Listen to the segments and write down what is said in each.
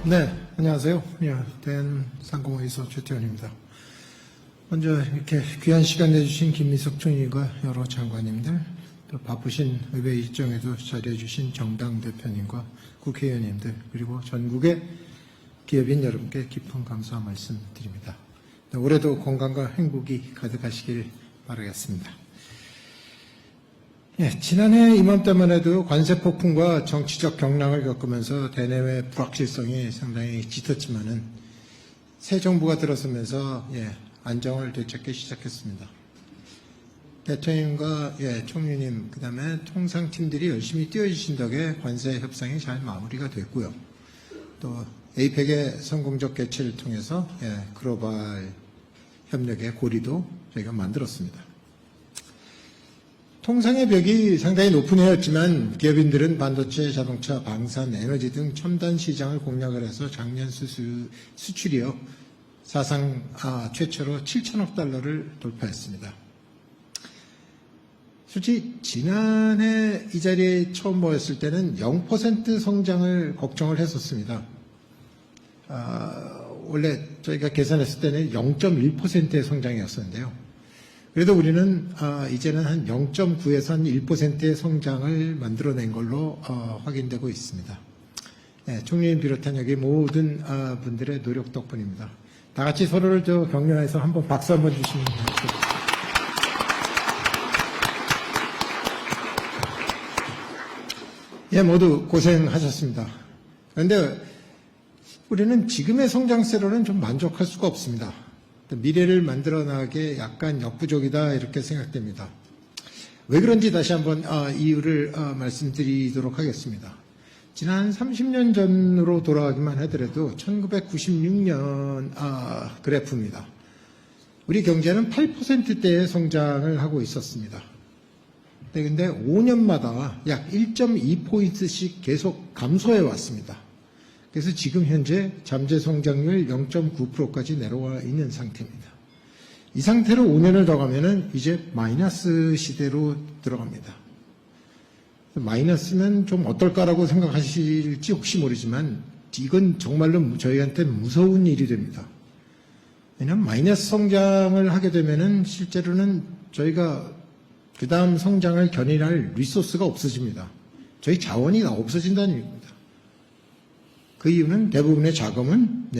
네, 안녕하세요. 대한상공회의소 최태원입니다. 먼저 이렇게 귀한 시간 내주신 김미석 총리과 여러 장관님들, 또 바쁘신 의회 일정에도 자리해 주신 정당 대표님과 국회의원님들, 그리고 전국의 기업인 여러분께 깊은 감사 말씀드립니다. 올해도 건강과 행복이 가득하시길 바라겠습니다. 지난해 이맘때만 해도 관세 폭풍과 정치적 경랑을 겪으면서 대내외 불확실성이 상당히 짙었지만은 새 정부가 들어서면서 안정을 되찾기 시작했습니다. 대통령과 총리님, 그다음에 통상팀들이 열심히 뛰어주신 덕에 관세 협상이 잘 마무리가 됐고요. 또 에이펙의 성공적 개최를 통해서 글로벌 협력의 고리도 저희가 만들었습니다. 통상의 벽이 상당히 높은 해였지만 기업인들은 반도체, 자동차, 방산, 에너지 등 첨단 시장을 공략을 해서 작년 수출이요 사상 최초로 7천억 달러를 돌파했습니다. 솔직히 지난해 이 자리에 처음 모였을 때는 0% 성장을 걱정을 했었습니다. 원래 저희가 계산했을 때는 0.1%의 성장이었었는데요. 그래도 우리는 이제는 한 0.9에서 한 1%의 성장을 만들어낸 걸로 확인되고 있습니다. 총리님 비롯한 여기 모든 분들의 노력 덕분입니다. 다 같이 서로를 격려해서 한번 박수 한번 주시면 좋겠습니다. 모두 고생하셨습니다. 그런데 우리는 지금의 성장세로는 좀 만족할 수가 없습니다. 미래를 만들어나가기에 약간 역부족이다 이렇게 생각됩니다. 왜 그런지 다시 한번 이유를 말씀드리도록 하겠습니다. 지난 30년 전으로 돌아가기만 하더라도 1996년 그래프입니다. 우리 경제는 8%대의 성장을 하고 있었습니다. 그런데 5년마다 약 1.2포인트씩 계속 감소해 왔습니다. 그래서 지금 현재 잠재 성장률 0.9%까지 내려와 있는 상태입니다. 이 상태로 5년을 더 가면은 이제 마이너스 시대로 들어갑니다. 마이너스면 좀 어떨까라고 생각하실지 혹시 모르지만 이건 정말로 저희한테 무서운 일이 됩니다. 왜냐하면 마이너스 성장을 하게 되면은 실제로는 저희가 그 다음 성장을 견인할 리소스가 없어집니다. 저희 자원이 다 없어진다는 얘기입니다. 그 이유는 대부분의 자금은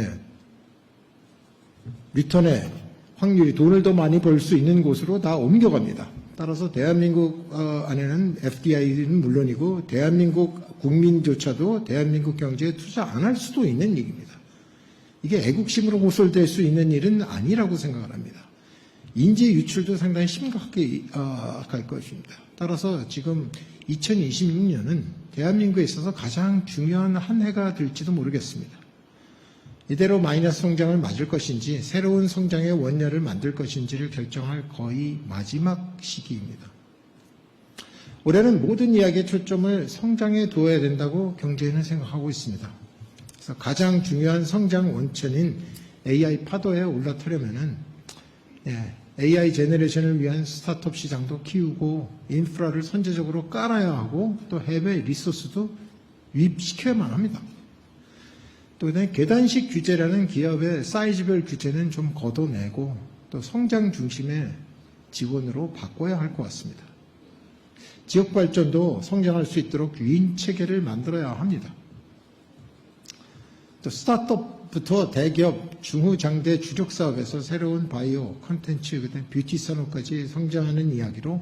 리턴의 확률이 돈을 더 많이 벌 수 있는 곳으로 다 옮겨갑니다. 따라서 대한민국 안에는 FDI는 물론이고 대한민국 국민조차도 대한민국 경제에 투자 안 할 수도 있는 얘기입니다. 이게 애국심으로 호설될 수 있는 일은 아니라고 생각을 합니다. 인재 유출도 상당히 심각하게 갈 것입니다. 따라서 지금 2026년은 대한민국에 있어서 가장 중요한 한 해가 될지도 모르겠습니다. 이대로 마이너스 성장을 맞을 것인지 새로운 성장의 원년을 만들 것인지를 결정할 거의 마지막 시기입니다. 올해는 모든 이야기의 초점을 성장에 두어야 된다고 경제인은 생각하고 있습니다. 그래서 가장 중요한 성장 원천인 AI 파도에 올라타려면은 AI 제너레이션을 위한 스타트업 시장도 키우고 인프라를 선제적으로 깔아야 하고 또 해외 리소스도 유입시켜야만 합니다. 또 계단식 규제라는 기업의 사이즈별 규제는 좀 걷어내고 또 성장 중심의 지원으로 바꿔야 할 것 같습니다. 지역 발전도 성장할 수 있도록 유인 체계를 만들어야 합니다. 또 스타트업부터 대기업, 중후장대 주력 사업에서 새로운 바이오, 콘텐츠, 그다음에 뷰티 산업까지 성장하는 이야기로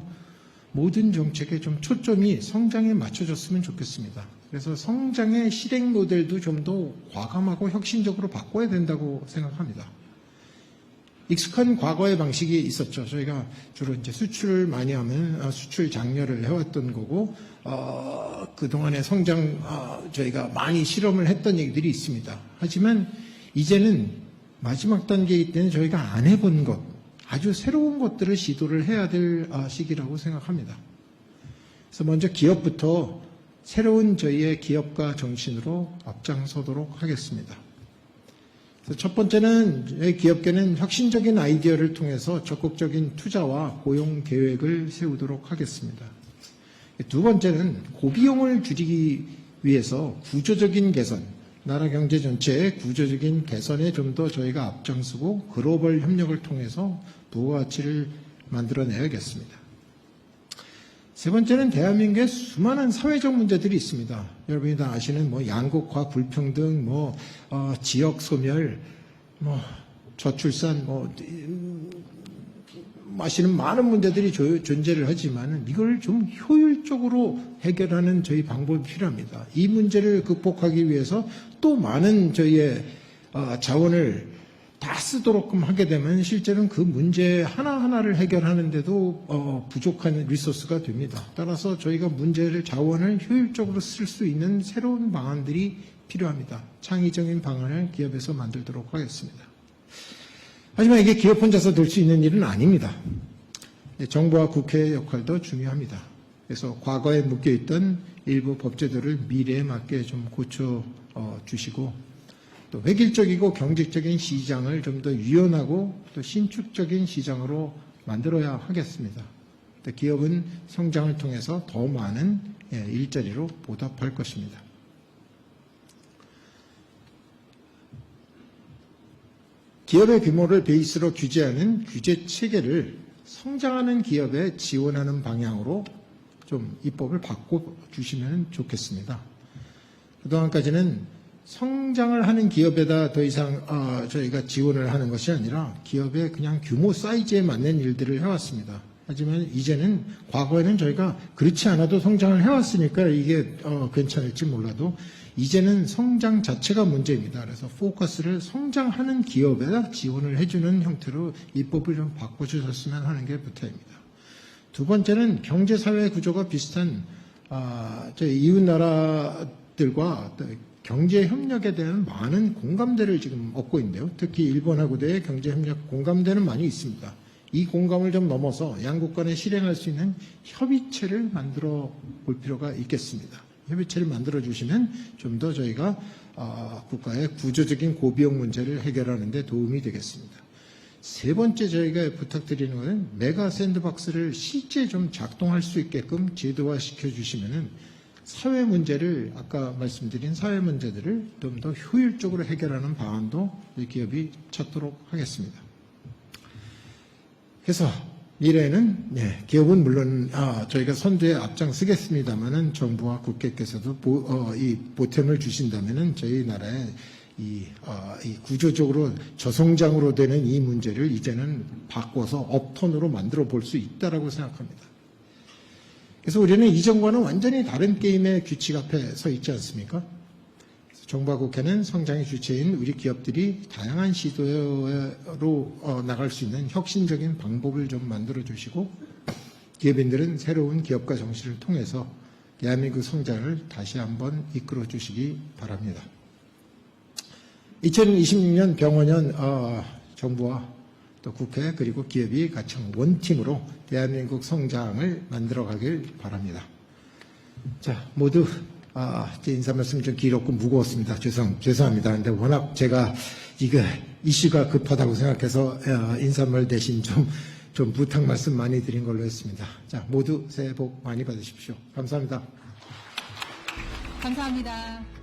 모든 정책에 좀 초점이 성장에 맞춰졌으면 좋겠습니다. 그래서 성장의 실행 모델도 좀 더 과감하고 혁신적으로 바꿔야 된다고 생각합니다. 익숙한 과거의 방식이 있었죠. 저희가 주로 이제 수출을 많이 하면 수출 장려를 해왔던 거고, 그동안의 성장, 저희가 많이 실험을 했던 얘기들이 있습니다. 하지만 이제는 마지막 단계이기 때문에 저희가 안 해본 것, 아주 새로운 것들을 시도를 해야 될 시기라고 생각합니다. 그래서 먼저 기업부터 새로운 저희의 기업가 정신으로 앞장서도록 하겠습니다. 그래서 첫 번째는 저희 기업계는 혁신적인 아이디어를 통해서 적극적인 투자와 고용 계획을 세우도록 하겠습니다. 두 번째는 고비용을 줄이기 위해서 구조적인 개선, 나라 경제 전체의 구조적인 개선에 좀 더 저희가 앞장서고 글로벌 협력을 통해서 부가가치를 만들어내야겠습니다. 세 번째는 대한민국의 수많은 사회적 문제들이 있습니다. 여러분이 다 아시는 양극화, 불평등, 지역 소멸, 저출산, 아시는 많은 문제들이 존재를 하지만 이걸 좀 효율적으로 해결하는 저희 방법이 필요합니다. 이 문제를 극복하기 위해서 또 많은 저희의 자원을 다 쓰도록 하게 되면 실제로는 그 문제 하나하나를 해결하는데도 부족한 리소스가 됩니다. 따라서 저희가 문제를 자원을 효율적으로 쓸 수 있는 새로운 방안들이 필요합니다. 창의적인 방안을 기업에서 만들도록 하겠습니다. 하지만 이게 기업 혼자서 될 수 있는 일은 아닙니다. 정부와 국회의 역할도 중요합니다. 그래서 과거에 묶여있던 일부 법제도를 미래에 맞게 좀 고쳐 주시고 또 획일적이고 경직적인 시장을 좀 더 유연하고 또 신축적인 시장으로 만들어야 하겠습니다. 기업은 성장을 통해서 더 많은 일자리로 보답할 것입니다. 기업의 규모를 베이스로 규제하는 규제 체계를 성장하는 기업에 지원하는 방향으로 좀 입법을 바꿔주시면 좋겠습니다. 그동안까지는 성장을 하는 기업에다 더 이상 저희가 지원을 하는 것이 아니라 기업의 그냥 규모 사이즈에 맞는 일들을 해왔습니다. 하지만 이제는 과거에는 저희가 그렇지 않아도 성장을 해왔으니까 이게 괜찮을지 몰라도 이제는 성장 자체가 문제입니다. 그래서 포커스를 성장하는 기업에다 지원을 해주는 형태로 입법을 좀 바꿔주셨으면 하는 게 부탁입니다. 두 번째는 경제사회 구조가 비슷한 저희 이웃 나라들과 경제 협력에 대한 많은 공감대를 지금 얻고 있는데요. 특히 일본하고의 경제 협력 공감대는 많이 있습니다. 이 공감을 좀 넘어서 양국 간에 실행할 수 있는 협의체를 만들어 볼 필요가 있겠습니다. 협의체를 만들어 주시면 좀 더 저희가 국가의 구조적인 고비용 문제를 해결하는 데 도움이 되겠습니다. 세 번째 저희가 부탁드리는 것은 메가 샌드박스를 실제 좀 작동할 수 있게끔 제도화 시켜주시면은 사회 문제를 아까 말씀드린 사회 문제들을 좀 더 효율적으로 해결하는 방안도 이 기업이 찾도록 하겠습니다. 그래서 미래에는 기업은 물론 저희가 선두에 앞장서겠습니다만은 정부와 국회께서도 이 보탬을 주신다면은 저희 나라의 이 구조적으로 저성장으로 되는 이 문제를 이제는 바꿔서 업턴으로 만들어 볼 수 있다라고 생각합니다. 그래서 우리는 이전과는 완전히 다른 게임의 규칙 앞에 서 있지 않습니까? 정부와 국회는 성장의 주체인 우리 기업들이 다양한 시도로 나갈 수 있는 혁신적인 방법을 좀 만들어 주시고 기업인들은 새로운 기업가 정신을 통해서 대한민국 성장을 다시 한번 이끌어 주시기 바랍니다. 2026년 병원년 정부와 또 국회 그리고 기업이 같이 원팀으로 대한민국 성장을 만들어가길 바랍니다. 자, 모두 제 인사 말씀이 좀 길었고 무거웠습니다. 죄송합니다. 근데 워낙 제가 이슈가 급하다고 생각해서 인사말 대신 좀 부탁 말씀 많이 드린 걸로 했습니다. 자, 모두 새해 복 많이 받으십시오. 감사합니다. 감사합니다.